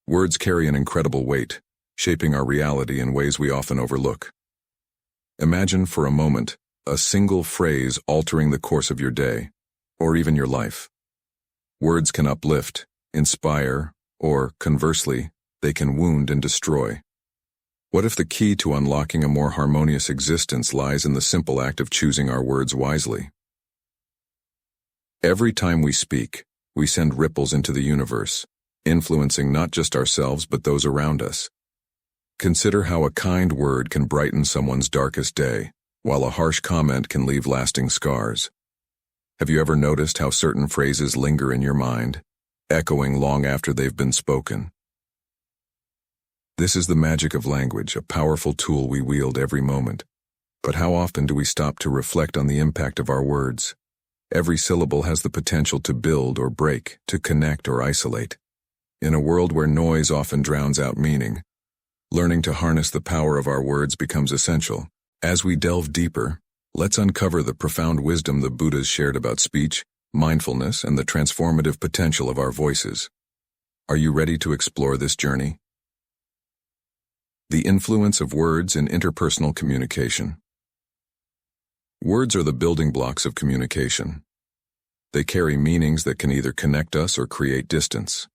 Words carry an incredible weight, shaping our reality in ways we often overlook. Imagine for a moment a single phrase altering the course of your day, or even your life. Words can uplift, inspire, or, conversely, they can wound and destroy. What if the key to unlocking a more harmonious existence lies in the simple act of choosing our words wisely? Every time we speak, we send ripples into the universe, influencing not just ourselves but those around us. Consider how a kind word can brighten someone's darkest day, while a harsh comment can leave lasting scars. Have you ever noticed how certain phrases linger in your mind, echoing long after they've been spoken? This is the magic of language, a powerful tool we wield every moment. But how often do we stop to reflect on the impact of our words? Every syllable has the potential to build or break, to connect or isolate. In a world where noise often drowns out meaning, learning to harness the power of our words becomes essential. As we delve deeper, let's uncover the profound wisdom the Buddhas shared about speech, mindfulness, and the transformative potential of our voices. Are you ready to explore this journey? The influence of words in interpersonal communication. Words are the building blocks of communication. They carry meanings that can either connect us or create distance.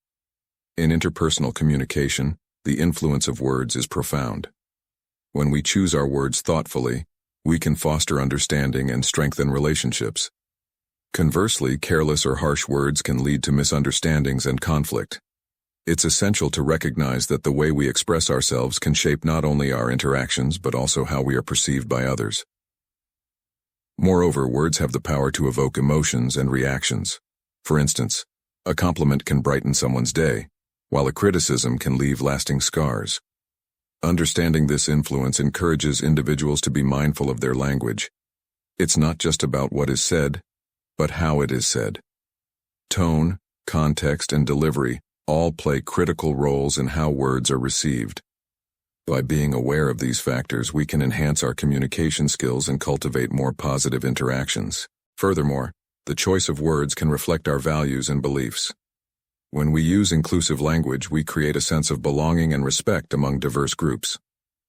In interpersonal communication, the influence of words is profound. When we choose our words thoughtfully, we can foster understanding and strengthen relationships. Conversely, careless or harsh words can lead to misunderstandings and conflict. It's essential to recognize that the way we express ourselves can shape not only our interactions but also how we are perceived by others. Moreover, words have the power to evoke emotions and reactions. For instance, a compliment can brighten someone's day, while a criticism can leave lasting scars. Understanding this influence encourages individuals to be mindful of their language. It's not just about what is said, but how it is said. Tone, context, and delivery all play critical roles in how words are received. By being aware of these factors, we can enhance our communication skills and cultivate more positive interactions. Furthermore, the choice of words can reflect our values and beliefs. When we use inclusive language, we create a sense of belonging and respect among diverse groups.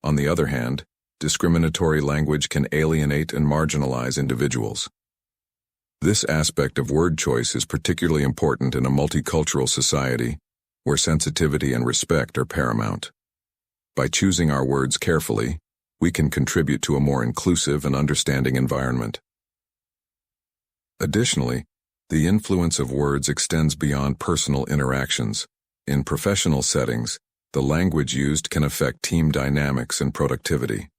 On the other hand, discriminatory language can alienate and marginalize individuals. This aspect of word choice is particularly important in a multicultural society where sensitivity and respect are paramount. By choosing our words carefully, we can contribute to a more inclusive and understanding environment. Additionally, the influence of words extends beyond personal interactions. In professional settings, the language used can affect team dynamics and productivity.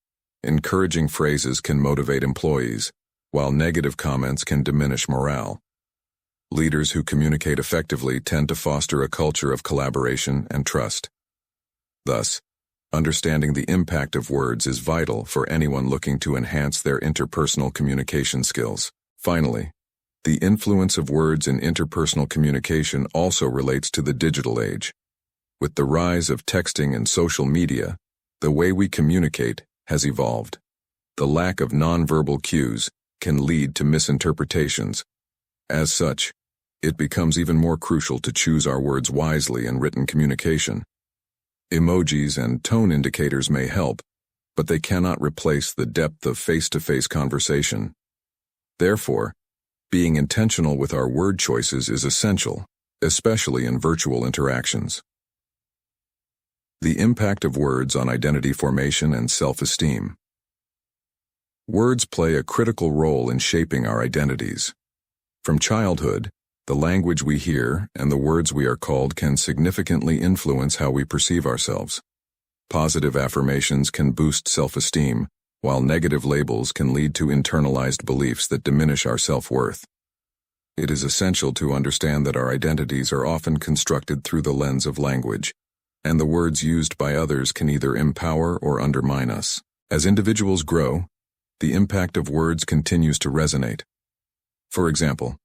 Encouraging phrases can motivate employees, while negative comments can diminish morale. Leaders who communicate effectively tend to foster a culture of collaboration and trust. Thus, understanding the impact of words is vital for anyone looking to enhance their interpersonal communication skills. Finally, the influence of words in interpersonal communication also relates to the digital age. With the rise of texting and social media, the way we communicate has evolved. The lack of nonverbal cues can lead to misinterpretations. As such, it becomes even more crucial to choose our words wisely in written communication. Emojis and tone indicators may help, but they cannot replace the depth of face-to-face conversation. Therefore, being intentional with our word choices is essential, especially in virtual interactions. The impact of words on identity formation and self-esteem. Words play a critical role in shaping our identities. From childhood, the language we hear and the words we are called can significantly influence how we perceive ourselves. Positive affirmations can boost self-esteem, while negative labels can lead to internalized beliefs that diminish our self-worth. It is essential to understand that our identities are often constructed through the lens of language, and the words used by others can either empower or undermine us. As individuals grow, the impact of words continues to resonate. For example,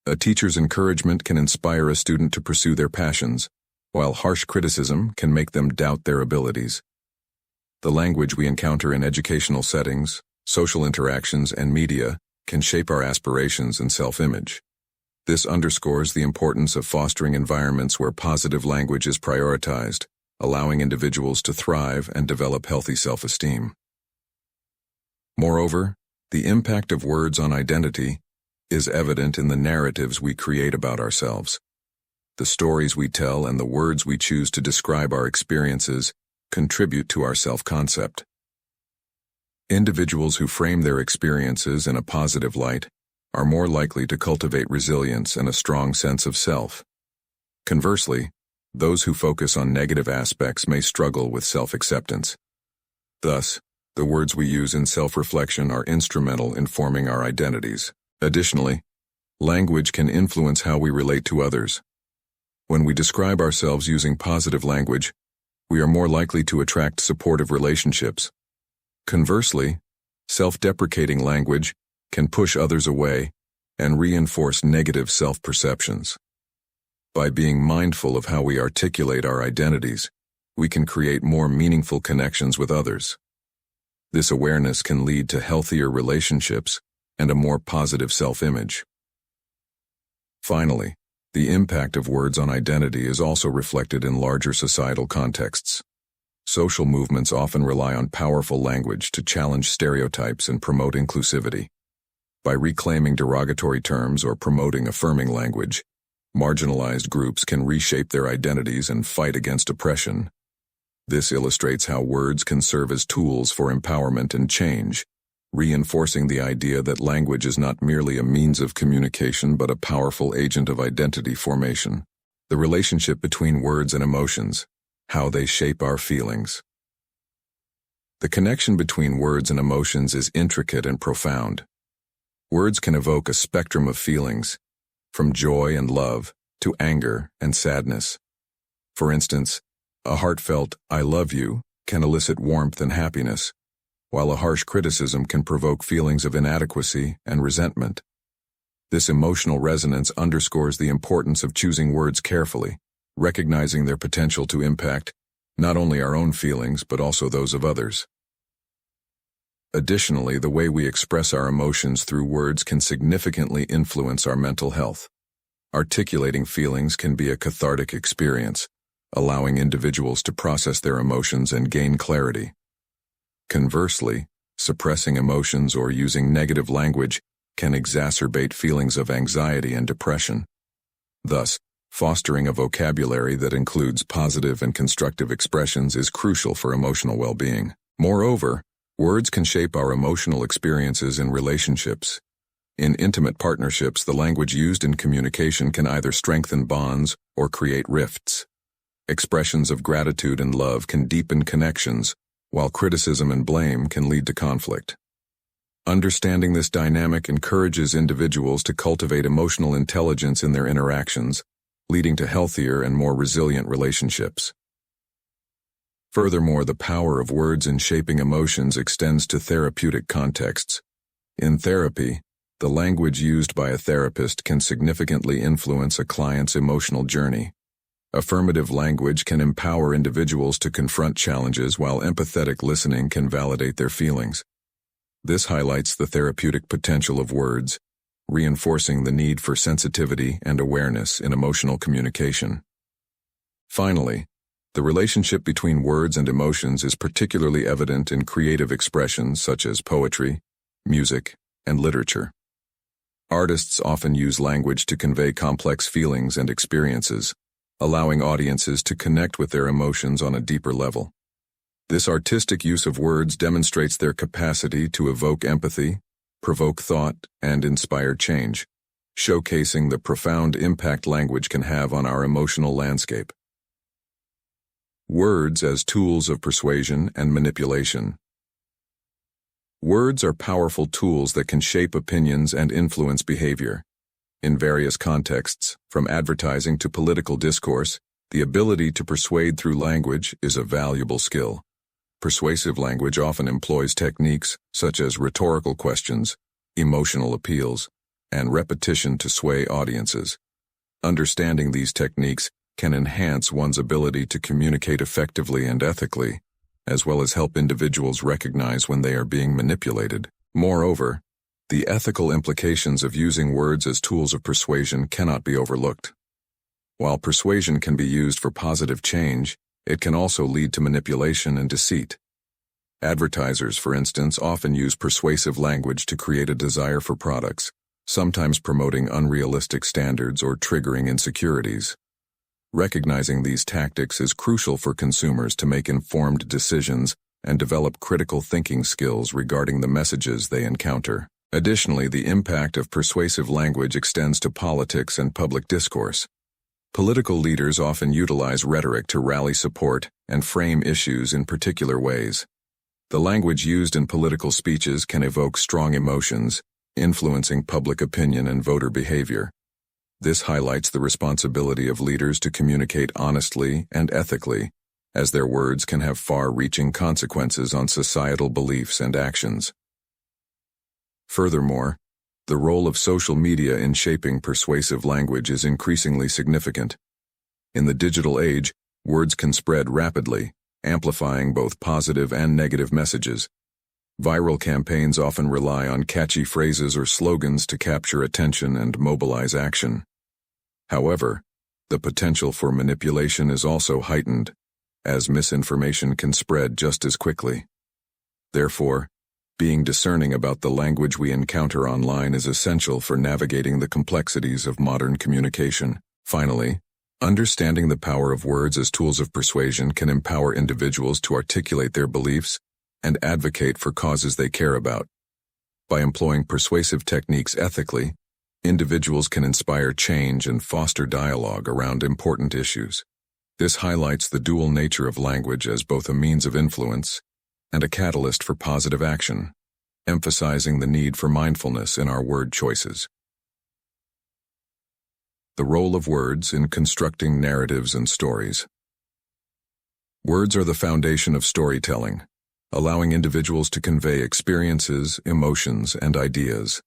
a teacher's encouragement can inspire a student to pursue their passions, while harsh criticism can make them doubt their abilities. The language we encounter in educational settings, social interactions, and media can shape our aspirations and self-image. This underscores the importance of fostering environments where positive language is prioritized, allowing individuals to thrive and develop healthy self-esteem. Moreover, the impact of words on identity is evident in the narratives we create about ourselves. The stories we tell and the words we choose to describe our experiences contribute to our self-concept. Individuals who frame their experiences in a positive light are more likely to cultivate resilience and a strong sense of self. Conversely, those who focus on negative aspects may struggle with self-acceptance. Thus, the words we use in self-reflection are instrumental in forming our identities. Additionally, language can influence how we relate to others. When we describe ourselves using positive language, we are more likely to attract supportive relationships. Conversely, self-deprecating language can push others away and reinforce negative self-perceptions. By being mindful of how we articulate our identities, we can create more meaningful connections with others. This awareness can lead to healthier relationships and a more positive self-image. Finally, the impact of words on identity is also reflected in larger societal contexts. Social movements often rely on powerful language to challenge stereotypes and promote inclusivity. By reclaiming derogatory terms or promoting affirming language, marginalized groups can reshape their identities and fight against oppression. This illustrates how words can serve as tools for empowerment and change, reinforcing the idea that language is not merely a means of communication but a powerful agent of identity formation. The relationship between words and emotions, how they shape our feelings. The connection between words and emotions is intricate and profound. Words can evoke a spectrum of feelings, from joy and love to anger and sadness. For instance, a heartfelt "I love you" can elicit warmth and happiness, while a harsh criticism can provoke feelings of inadequacy and resentment. This emotional resonance underscores the importance of choosing words carefully, recognizing their potential to impact not only our own feelings but also those of others. Additionally, the way we express our emotions through words can significantly influence our mental health. Articulating feelings can be a cathartic experience, allowing individuals to process their emotions and gain clarity. Conversely, suppressing emotions or using negative language can exacerbate feelings of anxiety and depression. Thus, fostering a vocabulary that includes positive and constructive expressions is crucial for emotional well-being. Moreover, words can shape our emotional experiences in relationships. In intimate partnerships, the language used in communication can either strengthen bonds or create rifts. Expressions of gratitude and love can deepen connections, while criticism and blame can lead to conflict. Understanding this dynamic encourages individuals to cultivate emotional intelligence in their interactions, leading to healthier and more resilient relationships. Furthermore, the power of words in shaping emotions extends to therapeutic contexts. In therapy, the language used by a therapist can significantly influence a client's emotional journey. Affirmative language can empower individuals to confront challenges, while empathetic listening can validate their feelings. This highlights the therapeutic potential of words, reinforcing the need for sensitivity and awareness in emotional communication. Finally, the relationship between words and emotions is particularly evident in creative expressions such as poetry, music, and literature. Artists often use language to convey complex feelings and experiences, allowing audiences to connect with their emotions on a deeper level. This artistic use of words demonstrates their capacity to evoke empathy, provoke thought, and inspire change, showcasing the profound impact language can have on our emotional landscape. Words as tools of persuasion and manipulation. Words are powerful tools that can shape opinions and influence behavior. In various contexts, from advertising to political discourse, the ability to persuade through language is a valuable skill. Persuasive language often employs techniques such as rhetorical questions, emotional appeals, and repetition to sway audiences. Understanding these techniques can enhance one's ability to communicate effectively and ethically, as well as help individuals recognize when they are being manipulated. Moreover, The ethical implications of using words as tools of persuasion cannot be overlooked. While persuasion can be used for positive change, it can also lead to manipulation and deceit. Advertisers, for instance, often use persuasive language to create a desire for products, sometimes promoting unrealistic standards or triggering insecurities. Recognizing these tactics is crucial for consumers to make informed decisions and develop critical thinking skills regarding the messages they encounter. Additionally, the impact of persuasive language extends to politics and public discourse. Political leaders often utilize rhetoric to rally support and frame issues in particular ways. The language used in political speeches can evoke strong emotions, influencing public opinion and voter behavior. This highlights the responsibility of leaders to communicate honestly and ethically, as their words can have far-reaching consequences on societal beliefs and actions. Furthermore, the role of social media in shaping persuasive language is increasingly significant. In the digital age, words can spread rapidly, amplifying both positive and negative messages. Viral campaigns often rely on catchy phrases or slogans to capture attention and mobilize action. However, the potential for manipulation is also heightened, as misinformation can spread just as quickly. Therefore, being discerning about the language we encounter online is essential for navigating the complexities of modern communication. Finally, understanding the power of words as tools of persuasion can empower individuals to articulate their beliefs and advocate for causes they care about. By employing persuasive techniques ethically, individuals can inspire change and foster dialogue around important issues. This highlights the dual nature of language as both a means of influence and a catalyst for positive action, emphasizing the need for mindfulness in our word choices. The role of words in constructing narratives and stories. Words are the foundation of storytelling, allowing individuals to convey experiences, emotions, and ideas.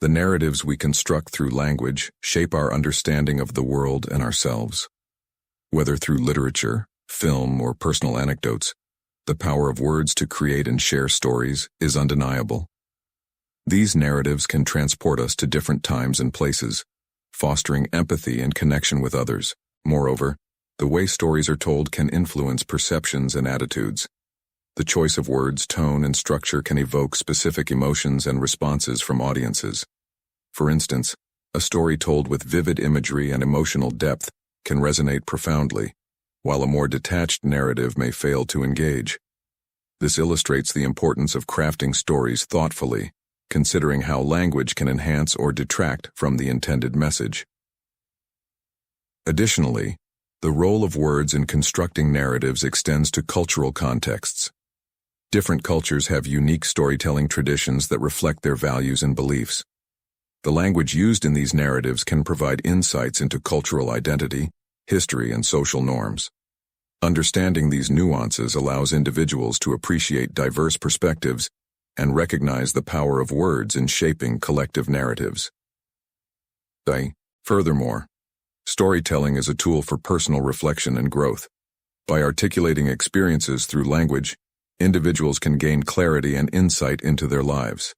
The narratives we construct through language shape our understanding of the world and ourselves. Whether through literature, film, or personal anecdotes, the power of words to create and share stories is undeniable. These narratives can transport us to different times and places, fostering empathy and connection with others. Moreover, the way stories are told can influence perceptions and attitudes. The choice of words, tone, and structure can evoke specific emotions and responses from audiences. For instance, a story told with vivid imagery and emotional depth can resonate profoundly, while a more detached narrative may fail to engage. This illustrates the importance of crafting stories thoughtfully, considering how language can enhance or detract from the intended message. Additionally, the role of words in constructing narratives extends to cultural contexts. Different cultures have unique storytelling traditions that reflect their values and beliefs. The language used in these narratives can provide insights into cultural identity, history, and social norms. Understanding these nuances allows individuals to appreciate diverse perspectives and recognize the power of words in shaping collective narratives. Furthermore, storytelling is a tool for personal reflection and growth. By articulating experiences through language, individuals can gain clarity and insight into their lives.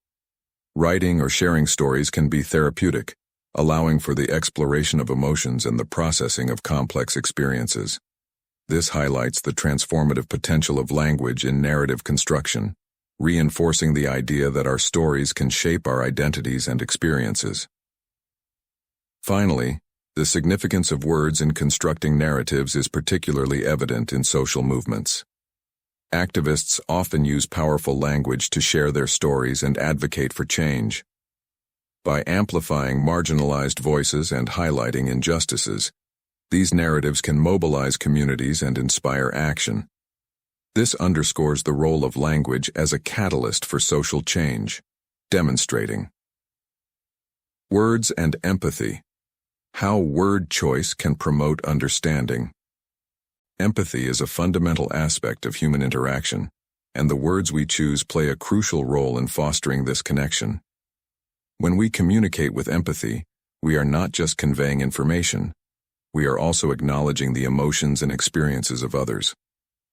Writing or sharing stories can be therapeutic, allowing for the exploration of emotions and the processing of complex experiences. This highlights the transformative potential of language in narrative construction, reinforcing the idea that our stories can shape our identities and experiences. Finally, the significance of words in constructing narratives is particularly evident in social movements. Activists often use powerful language to share their stories and advocate for change. By amplifying marginalized voices and highlighting injustices, these narratives can mobilize communities and inspire action. This underscores the role of language as a catalyst for social change, demonstrating words and empathy. How word choice can promote understanding. Empathy is a fundamental aspect of human interaction, and the words we choose play a crucial role in fostering this connection. When we communicate with empathy, we are not just conveying information, we are also acknowledging the emotions and experiences of others.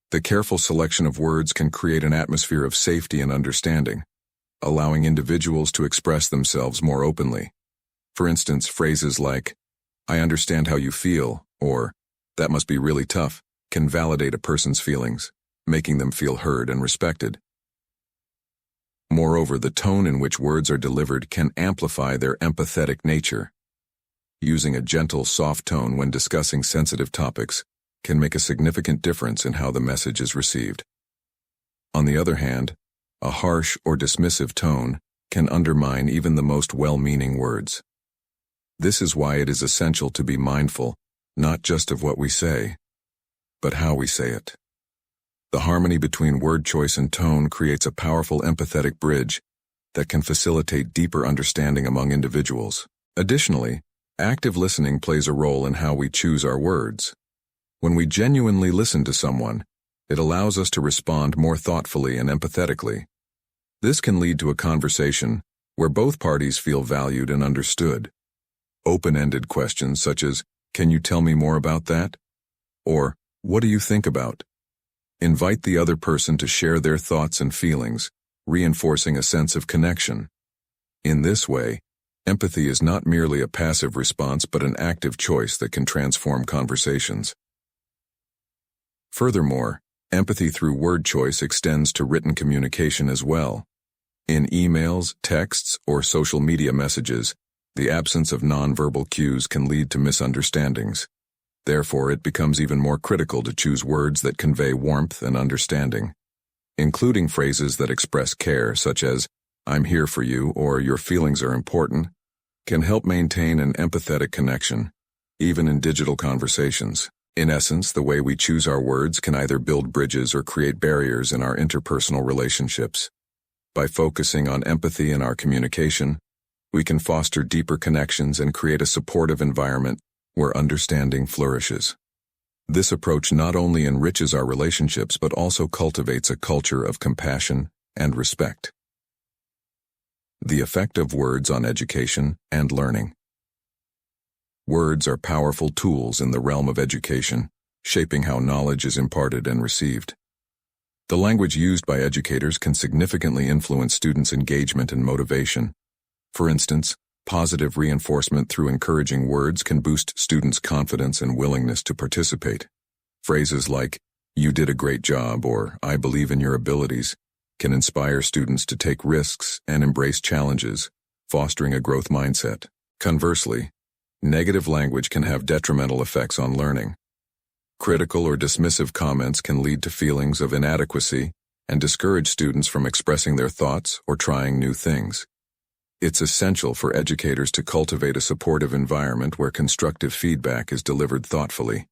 The careful selection of words can create an atmosphere of safety and understanding, allowing individuals to express themselves more openly. For instance, phrases like, "I understand how you feel," or "That must be really tough," can validate a person's feelings, making them feel heard and respected. Moreover, the tone in which words are delivered can amplify their empathetic nature. Using a gentle, soft tone when discussing sensitive topics can make a significant difference in how the message is received. On the other hand, a harsh or dismissive tone can undermine even the most well-meaning words. This is why it is essential to be mindful, not just of what we say, but how we say it. The harmony between word choice and tone creates a powerful empathetic bridge that can facilitate deeper understanding among individuals. Additionally, active listening plays a role in how we choose our words. When we genuinely listen to someone, it allows us to respond more thoughtfully and empathetically. This can lead to a conversation where both parties feel valued and understood. Open-ended questions such as, "Can you tell me more about that?" or "What do you think about?" invite the other person to share their thoughts and feelings, reinforcing a sense of connection. In this way, empathy is not merely a passive response but an active choice that can transform conversations. Furthermore, empathy through word choice extends to written communication as well. In emails, texts, or social media messages, the absence of nonverbal cues can lead to misunderstandings. Therefore, it becomes even more critical to choose words that convey warmth and understanding. Including phrases that express care, such as, "I'm here for you," or "Your feelings are important," can help maintain an empathetic connection, even in digital conversations. In essence, the way we choose our words can either build bridges or create barriers in our interpersonal relationships. By focusing on empathy in our communication, we can foster deeper connections and create a supportive environment where understanding flourishes. This approach not only enriches our relationships but also cultivates a culture of compassion and respect. The effect of words on education and learning. Words are powerful tools in the realm of education, shaping how knowledge is imparted and received. The language used by educators can significantly influence students' engagement and motivation. For instance, positive reinforcement through encouraging words can boost students' confidence and willingness to participate. Phrases like, "You did a great job," or "I believe in your abilities," can inspire students to take risks and embrace challenges, fostering a growth mindset. Conversely, negative language can have detrimental effects on learning. Critical or dismissive comments can lead to feelings of inadequacy and discourage students from expressing their thoughts or trying new things. It's essential for educators to cultivate a supportive environment where constructive feedback is delivered thoughtfully.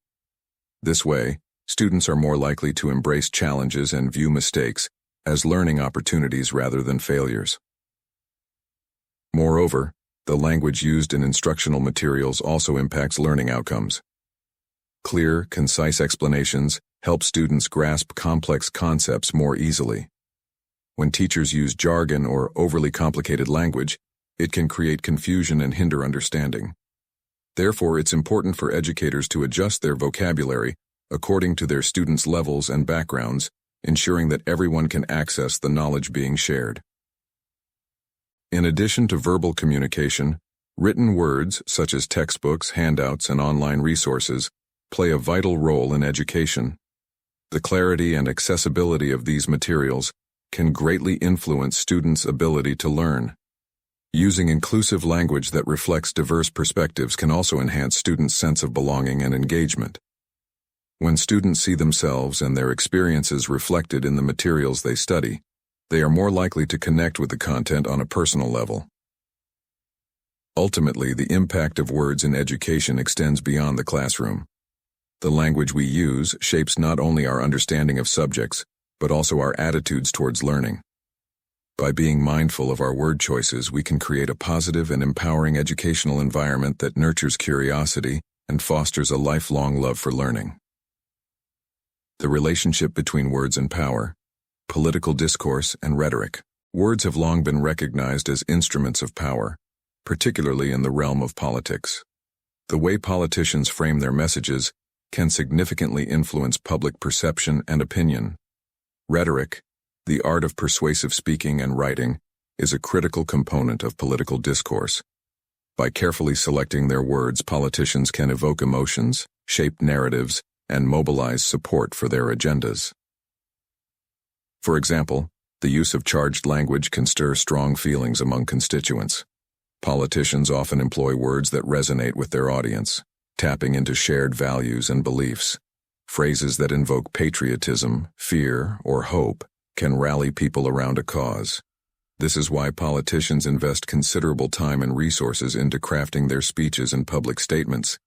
This way, students are more likely to embrace challenges and view mistakes as learning opportunities rather than failures. Moreover, the language used in instructional materials also impacts learning outcomes. Clear, concise explanations help students grasp complex concepts more easily. When teachers use jargon or overly complicated language, it can create confusion and hinder understanding. Therefore, it's important for educators to adjust their vocabulary according to their students' levels and backgrounds, ensuring that everyone can access the knowledge being shared. In addition to verbal communication, written words such as textbooks, handouts, and online resources play a vital role in education. The clarity and accessibility of these materials can greatly influence students' ability to learn. Using inclusive language that reflects diverse perspectives can also enhance students' sense of belonging and engagement. When students see themselves and their experiences reflected in the materials they study, they are more likely to connect with the content on a personal level. Ultimately, the impact of words in education extends beyond the classroom. The language we use shapes not only our understanding of subjects, but also our attitudes towards learning. By being mindful of our word choices, we can create a positive and empowering educational environment that nurtures curiosity and fosters a lifelong love for learning. The relationship between words and power, political discourse, and rhetoric. Words have long been recognized as instruments of power, particularly in the realm of politics. The way politicians frame their messages can significantly influence public perception and opinion. Rhetoric, the art of persuasive speaking and writing, is a critical component of political discourse. By carefully selecting their words, politicians can evoke emotions, shape narratives, and mobilize support for their agendas. For example, the use of charged language can stir strong feelings among constituents. Politicians often employ words that resonate with their audience, tapping into shared values and beliefs. Phrases that invoke patriotism, fear, or hope can rally people around a cause. This is why politicians invest considerable time and resources into crafting their speeches and public statements,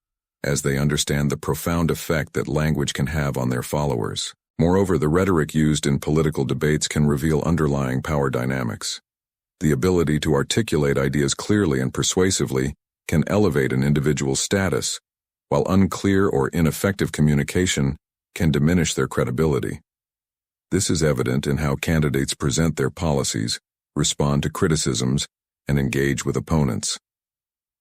as they understand the profound effect that language can have on their followers. Moreover, the rhetoric used in political debates can reveal underlying power dynamics. The ability to articulate ideas clearly and persuasively can elevate an individual's status, while unclear or ineffective communication can diminish their credibility. This is evident in how candidates present their policies, respond to criticisms, and engage with opponents.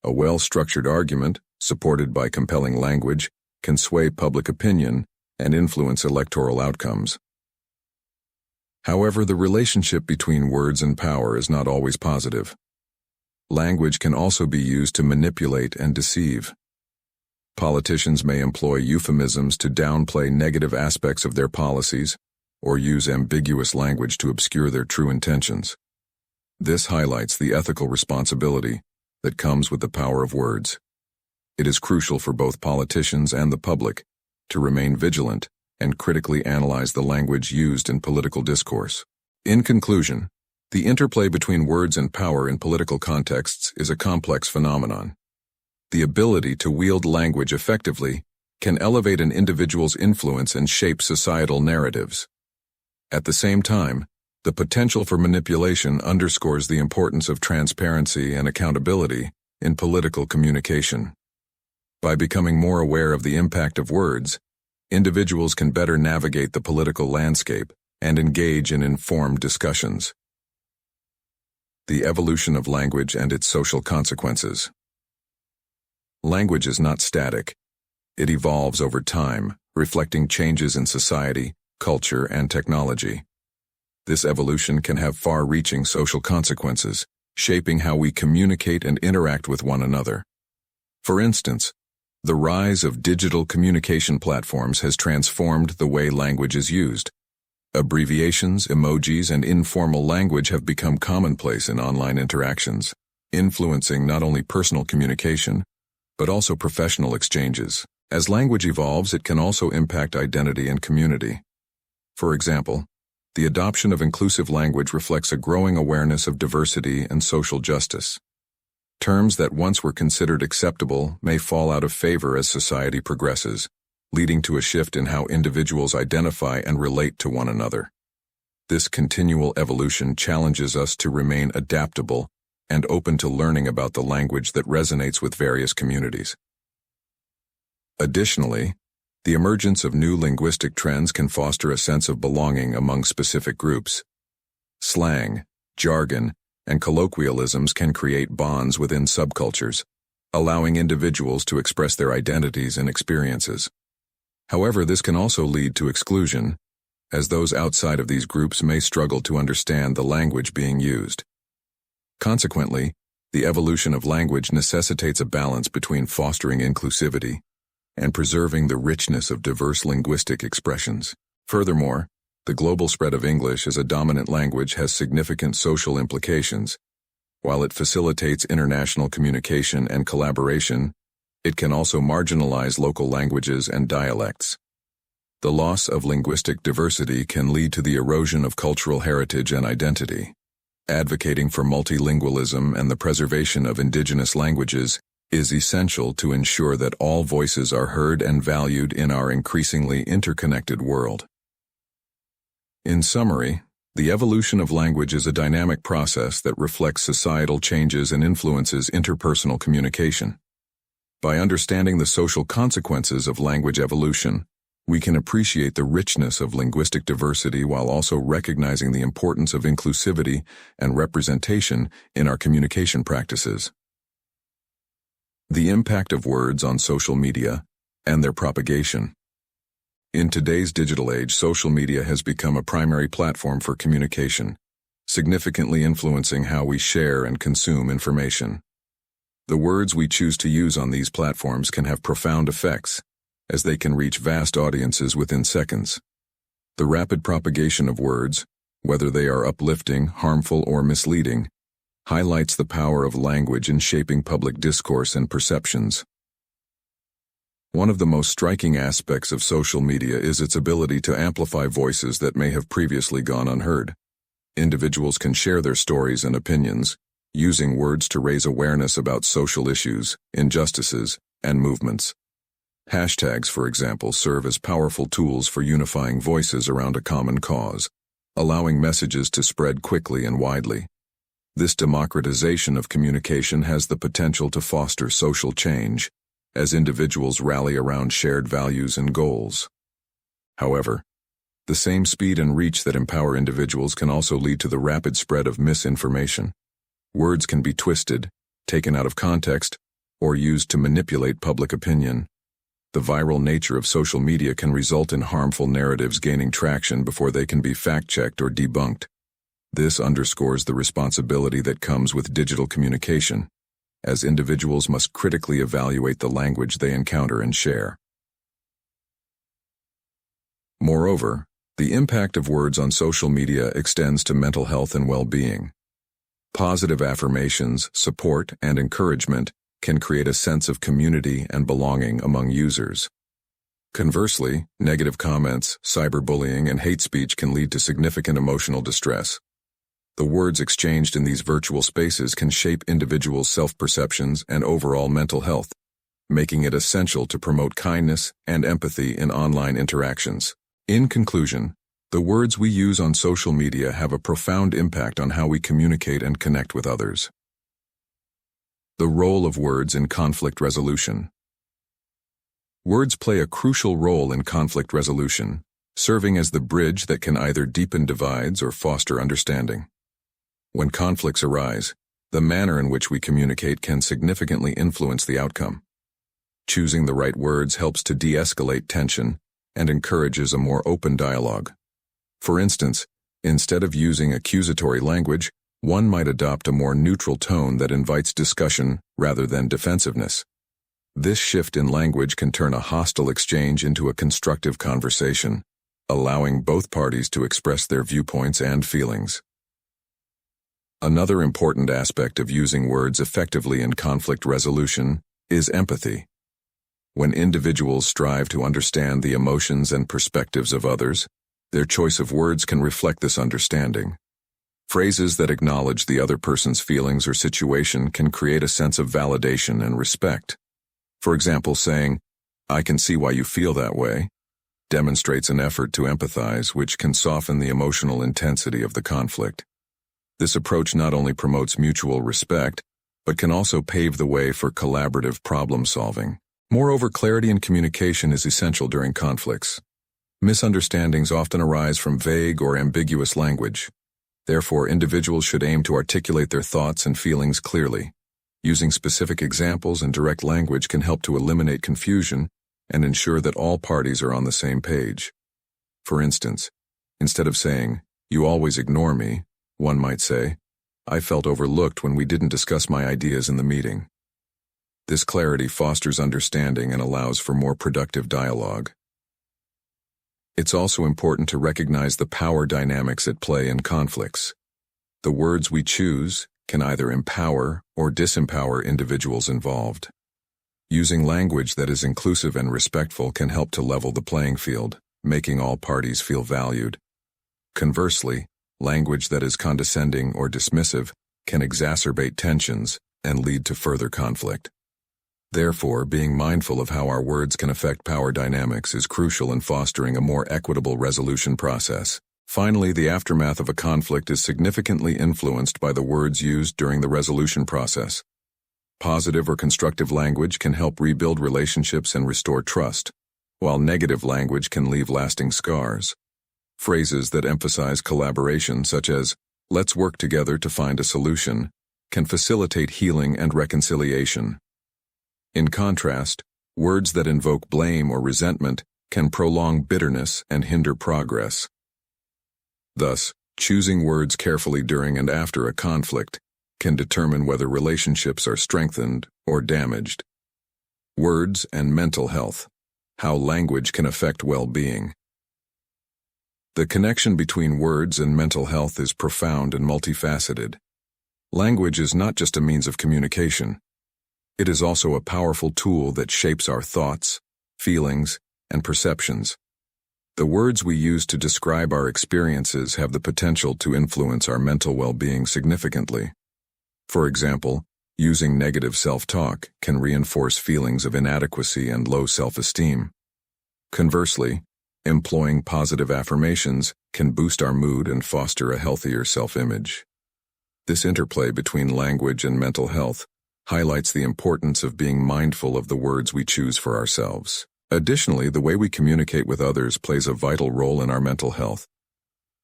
A well-structured argument, supported by compelling language, can sway public opinion and influence electoral outcomes. However, the relationship between words and power is not always positive. Language can also be used to manipulate and deceive. Politicians may employ euphemisms to downplay negative aspects of their policies, or use ambiguous language to obscure their true intentions. This highlights the ethical responsibility that comes with the power of words. It is crucial for both politicians and the public to remain vigilant and critically analyze the language used in political discourse. In conclusion, the interplay between words and power in political contexts is a complex phenomenon. The ability to wield language effectively can elevate an individual's influence and shape societal narratives. At the same time, the potential for manipulation underscores the importance of transparency and accountability in political communication. By becoming more aware of the impact of words, individuals can better navigate the political landscape and engage in informed discussions. The evolution of language and its social consequences. Language is not static. It evolves over time, reflecting changes in society, culture, and technology. This evolution can have far-reaching social consequences, shaping how we communicate and interact with one another. For instance, the rise of digital communication platforms has transformed the way language is used. Abbreviations, emojis, and informal language have become commonplace in online interactions, influencing not only personal communication, but also professional exchanges. As language evolves, it can also impact identity and community. For example, the adoption of inclusive language reflects a growing awareness of diversity and social justice. Terms that once were considered acceptable may fall out of favor as society progresses, leading to a shift in how individuals identify and relate to one another. This continual evolution challenges us to remain adaptable and open to learning about the language that resonates with various communities. Additionally, the emergence of new linguistic trends can foster a sense of belonging among specific groups. Slang, jargon, and colloquialisms can create bonds within subcultures, allowing individuals to express their identities and experiences. However, this can also lead to exclusion, as those outside of these groups may struggle to understand the language being used. Consequently, the evolution of language necessitates a balance between fostering inclusivity and preserving the richness of diverse linguistic expressions. Furthermore, the global spread of English as a dominant language has significant social implications. While it facilitates international communication and collaboration, it can also marginalize local languages and dialects. The loss of linguistic diversity can lead to the erosion of cultural heritage and identity. Advocating for multilingualism and the preservation of indigenous languages is essential to ensure that all voices are heard and valued in our increasingly interconnected world. In summary, the evolution of language is a dynamic process that reflects societal changes and influences interpersonal communication. By understanding the social consequences of language evolution, we can appreciate the richness of linguistic diversity while also recognizing the importance of inclusivity and representation in our communication practices. The impact of words on social media and their propagation. In today's digital age, social media has become a primary platform for communication, significantly influencing how we share and consume information. The words we choose to use on these platforms can have profound effects, as they can reach vast audiences within seconds. The rapid propagation of words, whether they are uplifting, harmful, or misleading, highlights the power of language in shaping public discourse and perceptions. One of the most striking aspects of social media is its ability to amplify voices that may have previously gone unheard. Individuals can share their stories and opinions, using words to raise awareness about social issues, injustices, and movements. Hashtags, for example, serve as powerful tools for unifying voices around a common cause, allowing messages to spread quickly and widely. This democratization of communication has the potential to foster social change, as individuals rally around shared values and goals. However, the same speed and reach that empower individuals can also lead to the rapid spread of misinformation. Words can be twisted, taken out of context, or used to manipulate public opinion. The viral nature of social media can result in harmful narratives gaining traction before they can be fact-checked or debunked. This underscores the responsibility that comes with digital communication, as individuals must critically evaluate the language they encounter and share. Moreover, the impact of words on social media extends to mental health and well-being. Positive affirmations, support, and encouragement can create a sense of community and belonging among users. Conversely, negative comments, cyberbullying, and hate speech can lead to significant emotional distress. The words exchanged in these virtual spaces can shape individuals' self-perceptions and overall mental health, making it essential to promote kindness and empathy in online interactions. In conclusion, the words we use on social media have a profound impact on how we communicate and connect with others. The role of words in conflict resolution. Words play a crucial role in conflict resolution, serving as the bridge that can either deepen divides or foster understanding. When conflicts arise, the manner in which we communicate can significantly influence the outcome. Choosing the right words helps to de-escalate tension and encourages a more open dialogue. For instance, instead of using accusatory language, one might adopt a more neutral tone that invites discussion rather than defensiveness. This shift in language can turn a hostile exchange into a constructive conversation, allowing both parties to express their viewpoints and feelings. Another important aspect of using words effectively in conflict resolution is empathy. When individuals strive to understand the emotions and perspectives of others, their choice of words can reflect this understanding. Phrases that acknowledge the other person's feelings or situation can create a sense of validation and respect. For example, saying, "I can see why you feel that way," demonstrates an effort to empathize, which can soften the emotional intensity of the conflict. This approach not only promotes mutual respect, but can also pave the way for collaborative problem-solving. Moreover, clarity in communication is essential during conflicts. Misunderstandings often arise from vague or ambiguous language. Therefore, individuals should aim to articulate their thoughts and feelings clearly. Using specific examples and direct language can help to eliminate confusion and ensure that all parties are on the same page. For instance, instead of saying, "You always ignore me," one might say, "I felt overlooked when we didn't discuss my ideas in the meeting." This clarity fosters understanding and allows for more productive dialogue. It's also important to recognize the power dynamics at play in conflicts. The words we choose can either empower or disempower individuals involved. Using language that is inclusive and respectful can help to level the playing field, making all parties feel valued. Conversely, language that is condescending or dismissive can exacerbate tensions and lead to further conflict. Therefore, being mindful of how our words can affect power dynamics is crucial in fostering a more equitable resolution process. Finally, the aftermath of a conflict is significantly influenced by the words used during the resolution process. Positive or constructive language can help rebuild relationships and restore trust, while negative language can leave lasting scars. Phrases that emphasize collaboration, such as, "Let's work together to find a solution," can facilitate healing and reconciliation. In contrast, words that invoke blame or resentment can prolong bitterness and hinder progress. Thus, Choosing words carefully during and after a conflict can determine whether relationships are strengthened or damaged. Words and mental health. How language can affect well-being. The connection between words and mental health is profound and multifaceted. Language is not just a means of communication. It is also a powerful tool that shapes our thoughts, feelings, and perceptions. The words we use to describe our experiences have the potential to influence our mental well-being significantly. For example, using negative self-talk can reinforce feelings of inadequacy and low self-esteem. Conversely, employing positive affirmations can boost our mood and foster a healthier self-image. This interplay between language and mental health highlights the importance of being mindful of the words we choose for ourselves. Additionally, the way we communicate with others plays a vital role in our mental health.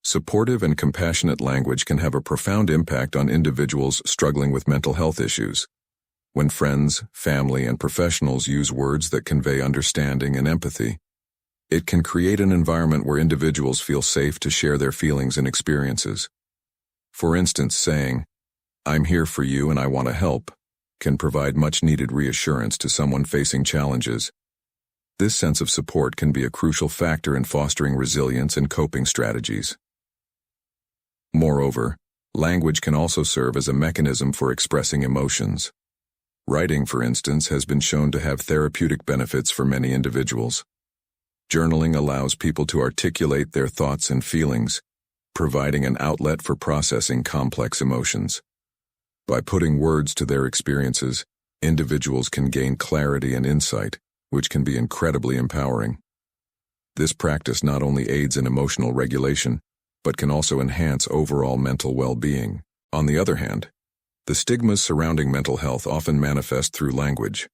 Supportive and compassionate language can have a profound impact on individuals struggling with mental health issues. When friends, family, and professionals use words that convey understanding and empathy, it can create an environment where individuals feel safe to share their feelings and experiences. For instance, saying, "I'm here for you and I want to help," can provide much-needed reassurance to someone facing challenges. This sense of support can be a crucial factor in fostering resilience and coping strategies. Moreover, language can also serve as a mechanism for expressing emotions. Writing, for instance, has been shown to have therapeutic benefits for many individuals. Journaling allows people to articulate their thoughts and feelings, providing an outlet for processing complex emotions. By putting words to their experiences, individuals can gain clarity and insight, which can be incredibly empowering. This practice not only aids in emotional regulation, but can also enhance overall mental well-being. On the other hand, the stigmas surrounding mental health often manifest through language.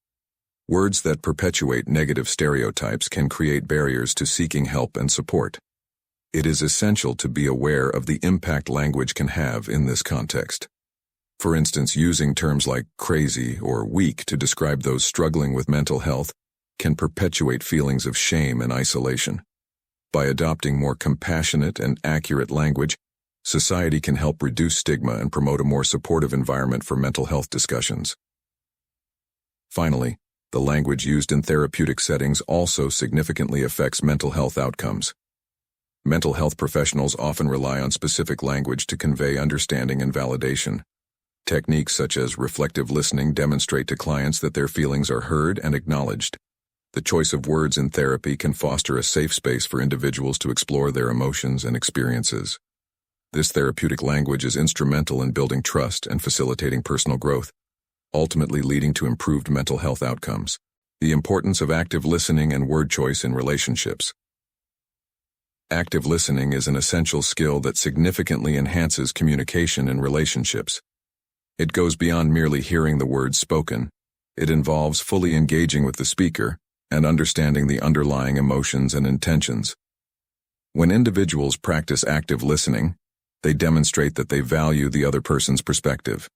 Words that perpetuate negative stereotypes can create barriers to seeking help and support. It is essential to be aware of the impact language can have in this context. For instance, using terms like crazy or weak to describe those struggling with mental health can perpetuate feelings of shame and isolation. By adopting more compassionate and accurate language, society can help reduce stigma and promote a more supportive environment for mental health discussions. Finally, the language used in therapeutic settings also significantly affects mental health outcomes. Mental health professionals often rely on specific language to convey understanding and validation. Techniques such as reflective listening demonstrate to clients that their feelings are heard and acknowledged. The choice of words in therapy can foster a safe space for individuals to explore their emotions and experiences. This therapeutic language is instrumental in building trust and facilitating personal growth, ultimately leading to improved mental health outcomes. The importance of active listening and word choice in relationships. Active listening is an essential skill that significantly enhances communication in relationships. It goes beyond merely hearing the words spoken. It involves fully engaging with the speaker and understanding the underlying emotions and intentions. When individuals practice active listening, they demonstrate that they value the other person's perspective.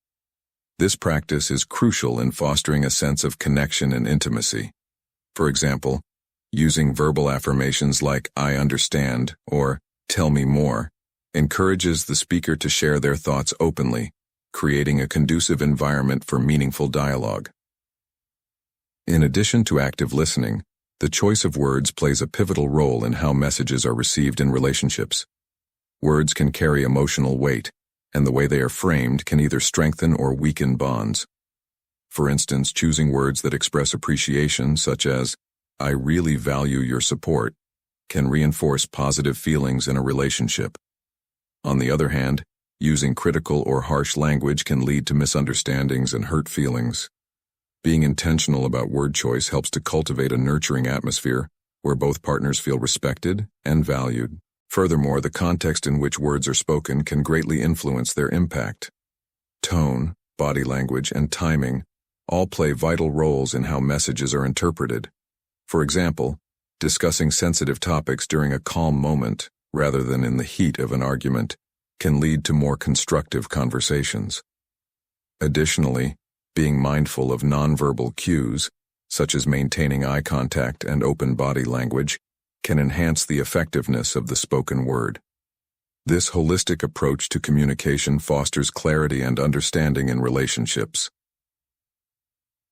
This practice is crucial in fostering a sense of connection and intimacy. For example, using verbal affirmations like "I understand" or "tell me more" encourages the speaker to share their thoughts openly, creating a conducive environment for meaningful dialogue. In addition to active listening, the choice of words plays a pivotal role in how messages are received in relationships. Words can carry emotional weight, and the way they are framed can either strengthen or weaken bonds. For instance, choosing words that express appreciation, such as, "I really value your support," can reinforce positive feelings in a relationship. On the other hand, using critical or harsh language can lead to misunderstandings and hurt feelings. Being intentional about word choice helps to cultivate a nurturing atmosphere where both partners feel respected and valued. Furthermore, the context in which words are spoken can greatly influence their impact. Tone, body language, and timing all play vital roles in how messages are interpreted. For example, discussing sensitive topics during a calm moment rather than in the heat of an argument can lead to more constructive conversations. Additionally, being mindful of nonverbal cues, such as maintaining eye contact and open body language, can enhance the effectiveness of the spoken word. This holistic approach to communication fosters clarity and understanding in relationships.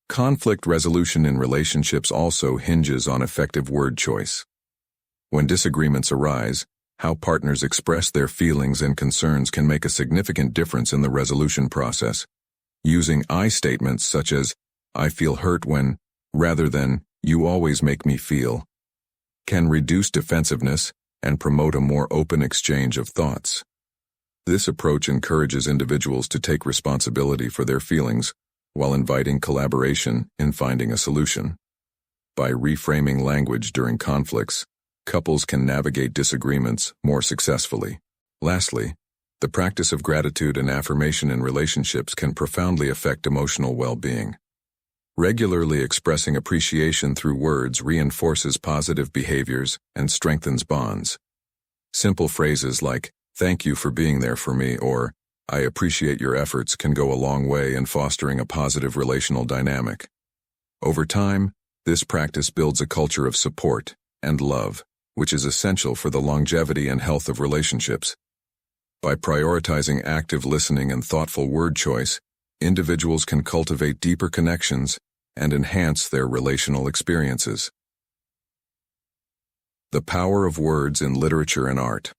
Conflict resolution in relationships also hinges on effective word choice. When disagreements arise, how partners express their feelings and concerns can make a significant difference in the resolution process. Using I statements such as, "I feel hurt when," rather than, "You always make me feel," can reduce defensiveness and promote a more open exchange of thoughts. This approach encourages individuals to take responsibility for their feelings while inviting collaboration in finding a solution. By reframing language during conflicts, couples can navigate disagreements more successfully. Lastly, the practice of gratitude and affirmation in relationships can profoundly affect emotional well-being. Regularly expressing appreciation through words reinforces positive behaviors and strengthens bonds. Simple phrases like, "Thank you for being there for me," or "I appreciate your efforts," can go a long way in fostering a positive relational dynamic. Over time, this practice builds a culture of support and love, which is essential for the longevity and health of relationships. By prioritizing active listening and thoughtful word choice, individuals can cultivate deeper connections and enhance their relational experiences. The power of words in literature and art.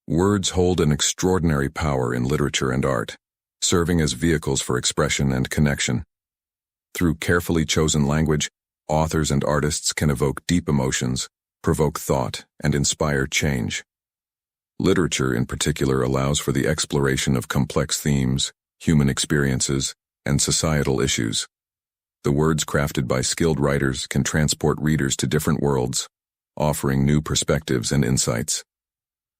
Words hold an extraordinary power in literature and art, serving as vehicles for expression and connection. Through carefully chosen language, authors and artists can evoke deep emotions, provoke thought, and inspire change. Literature, in particular, allows for the exploration of complex themes, human experiences, and societal issues. The words crafted by skilled writers can transport readers to different worlds, offering new perspectives and insights.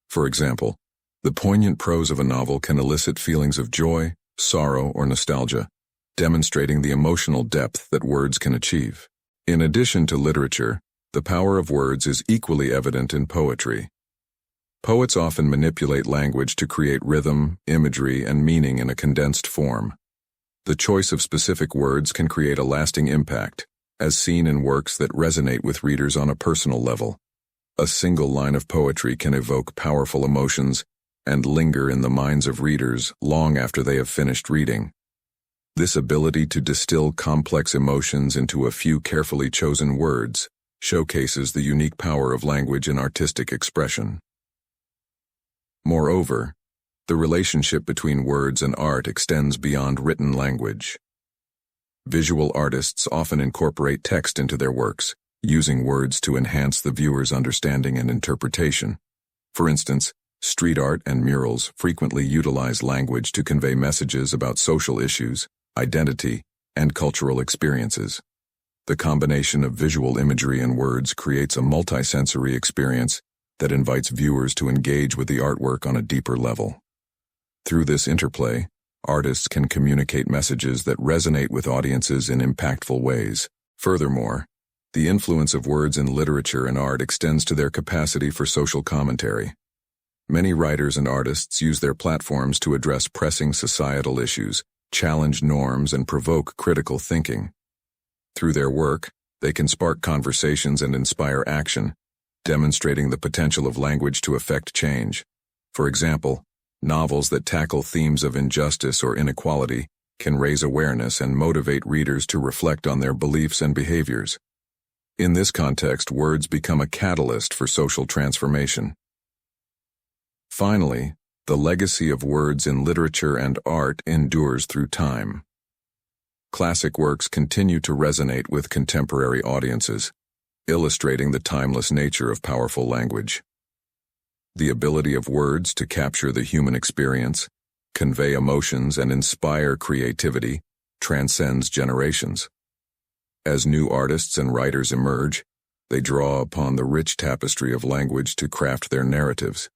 For example, the poignant prose of a novel can elicit feelings of joy, sorrow, or nostalgia, demonstrating the emotional depth that words can achieve. In addition to literature, the power of words is equally evident in poetry. Poets often manipulate language to create rhythm, imagery, and meaning in a condensed form. The choice of specific words can create a lasting impact, as seen in works that resonate with readers on a personal level. A single line of poetry can evoke powerful emotions and linger in the minds of readers long after they have finished reading. This ability to distill complex emotions into a few carefully chosen words showcases the unique power of language in artistic expression. Moreover, the relationship between words and art extends beyond written language. Visual artists often incorporate text into their works, using words to enhance the viewer's understanding and interpretation. For instance, street art and murals frequently utilize language to convey messages about social issues, identity, and cultural experiences. The combination of visual imagery and words creates a multisensory experience that invites viewers to engage with the artwork on a deeper level. Through this interplay, artists can communicate messages that resonate with audiences in impactful ways. Furthermore, the influence of words in literature and art extends to their capacity for social commentary. Many writers and artists use their platforms to address pressing societal issues, challenge norms, and provoke critical thinking. Through their work, they can spark conversations and inspire action, demonstrating the potential of language to affect change. For example, novels that tackle themes of injustice or inequality can raise awareness and motivate readers to reflect on their beliefs and behaviors. In this context, words become a catalyst for social transformation. Finally, the legacy of words in literature and art endures through time. Classic works continue to resonate with contemporary audiences, illustrating the timeless nature of powerful language. The ability of words to capture the human experience, convey emotions, and inspire creativity transcends generations. As new artists and writers emerge, they draw upon the rich tapestry of language to craft their narratives,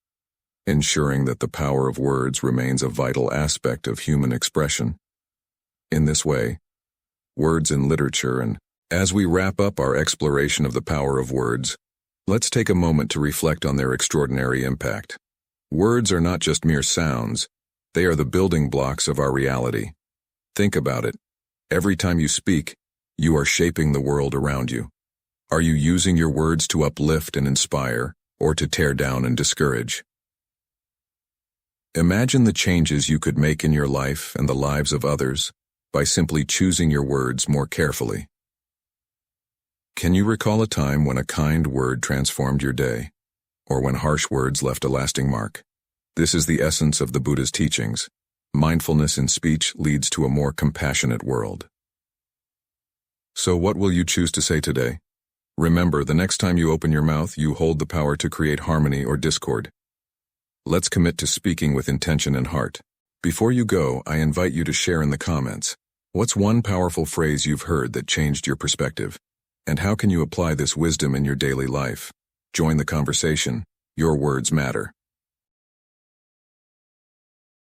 ensuring that the power of words remains a vital aspect of human expression. In this way, words in literature and as we wrap up our exploration of the power of words, let's take a moment to reflect on their extraordinary impact. Words are not just mere sounds, they are the building blocks of our reality. Think about it. Every time you speak, you are shaping the world around you. Are you using your words to uplift and inspire, or to tear down and discourage? Imagine the changes you could make in your life and the lives of others by simply choosing your words more carefully. Can you recall a time when a kind word transformed your day, or when harsh words left a lasting mark? This is the essence of the Buddha's teachings. Mindfulness in speech leads to a more compassionate world. So what will you choose to say today? Remember, the next time you open your mouth, you hold the power to create harmony or discord. Let's commit to speaking with intention and heart. Before you go, I invite you to share in the comments. What's one powerful phrase you've heard that changed your perspective? And how can you apply this wisdom in your daily life? Join the conversation. Your words matter.